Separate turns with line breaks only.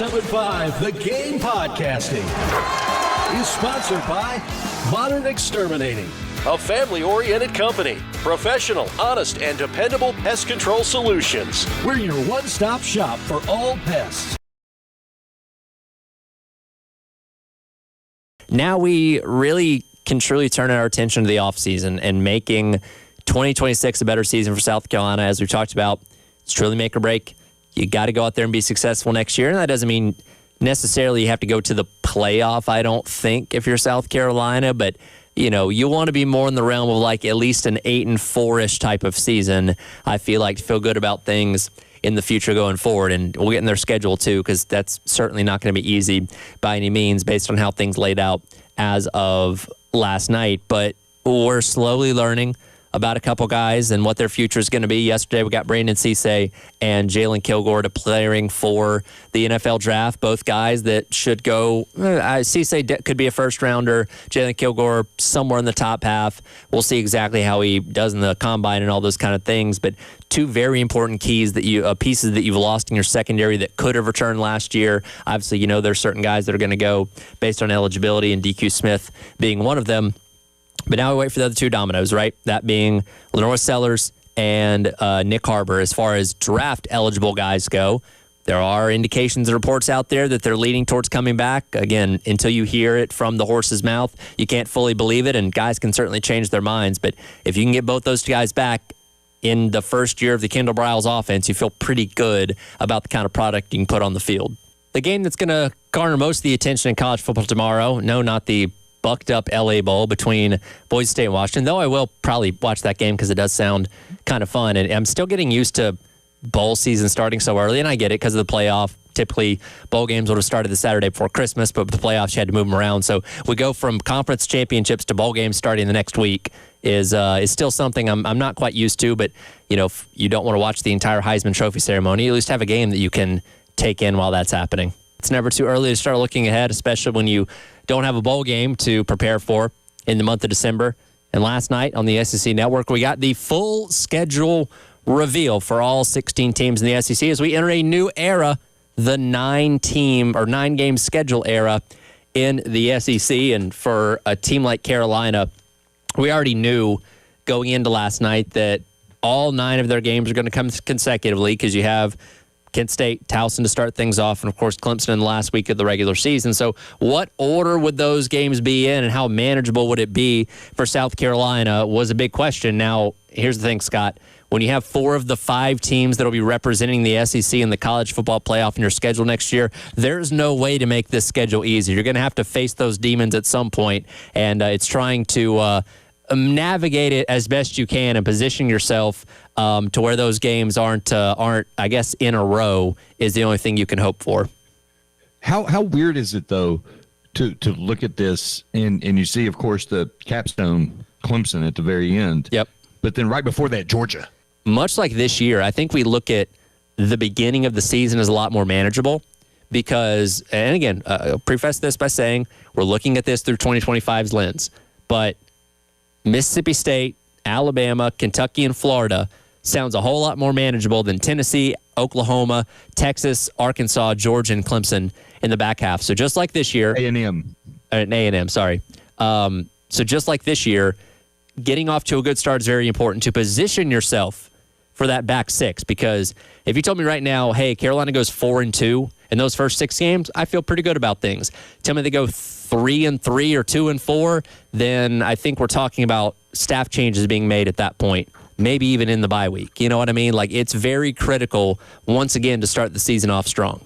1075 The Game Podcasting is sponsored by Modern Exterminating, a family-oriented company. Professional, honest, and dependable pest control solutions. We're your one-stop shop for all pests.
Now we really can truly turn our attention to the offseason and making 2026 a better season for South Carolina. As we talked about, it's truly make or break. You got to go out there and be successful next year. And that doesn't mean necessarily you have to go to the playoff, I don't think, if you're South Carolina. But, you know, you want to be more in the realm of like at least an 8-4-ish type of season, I feel like, to feel good about things in the future going forward. And we'll get in their schedule, too, because that's certainly not going to be easy by any means based on how things laid out as of last night. But we're slowly learning about a couple guys and what their future is going to be. Yesterday, we got Brandon Cisse and Jalen Kilgore declaring for the NFL draft. Both guys that should go. Cisse could be a first-rounder. Jalen Kilgore somewhere in the top half. We'll see exactly how he does in the combine and all those kind of things. But two very important pieces that you've lost in your secondary that could have returned last year. Obviously, you know there's certain guys that are going to go based on eligibility, and DQ Smith being one of them. But now we wait for the other two dominoes, right? That being LaNorris Sellers and Nyck Harbor. As far as draft-eligible guys go, there are indications and reports out there that they're leaning towards coming back. Again, until you hear it from the horse's mouth, you can't fully believe it, and guys can certainly change their minds. But if you can get both those guys back in the first year of the Kendall Briles offense, you feel pretty good about the kind of product you can put on the field. The game that's going to garner most of the attention in college football tomorrow, no, not the bucked up LA Bowl between Boise State and Washington, though I will probably watch that game because it does sound kind of fun. And I'm still getting used to bowl season starting so early, and I get it because of the playoff. Typically, bowl games would have started the Saturday before Christmas, but with the playoffs, you had to move them around. So we go from conference championships to bowl games starting the next week is still something I'm not quite used to. But, you know, if you don't want to watch the entire Heisman Trophy ceremony, at least have a game that you can take in while that's happening. It's never too early to start looking ahead, especially when you don't have a bowl game to prepare for in the month of December. And last night on the SEC Network, we got the full schedule reveal for all 16 teams in the SEC as we enter a new era, the 9-game schedule era in the SEC. And for a team like Carolina, we already knew going into last night that all 9 of their games are going to come consecutively because you have Kent State, Towson to start things off, and, of course, Clemson in the last week of the regular season. So what order would those games be in, and how manageable would it be for South Carolina was a big question. Now, here's the thing, Scott. When you have 4 of the 5 teams that will be representing the SEC in the college football playoff in your schedule next year, there's no way to make this schedule easy. You're going to have to face those demons at some point, and it's trying to navigate it as best you can and position yourself to where those games aren't I guess in a row is the only thing you can hope for.
How weird is it though to look at this and you see, of course, the capstone Clemson at the very end.
Yep.
But then right before that, Georgia.
Much like this year, I think we look at the beginning of the season as a lot more manageable because, and again, I'll preface this by saying we're looking at this through 2025's lens, but Mississippi State, Alabama, Kentucky, and Florida sounds a whole lot more manageable than Tennessee, Oklahoma, Texas, Arkansas, Georgia, and Clemson in the back half. So just like this year. A&M, sorry. So just like this year, getting off to a good start is very important to position yourself for that back 6. Because if you told me right now, hey, Carolina goes 4-2 in those first 6 games, I feel pretty good about things. Tell me they go 3-3 or 2-4, then I think we're talking about staff changes being made at that point, maybe even in the bye week. You know what I mean? Like, it's very critical, once again, to start the season off strong.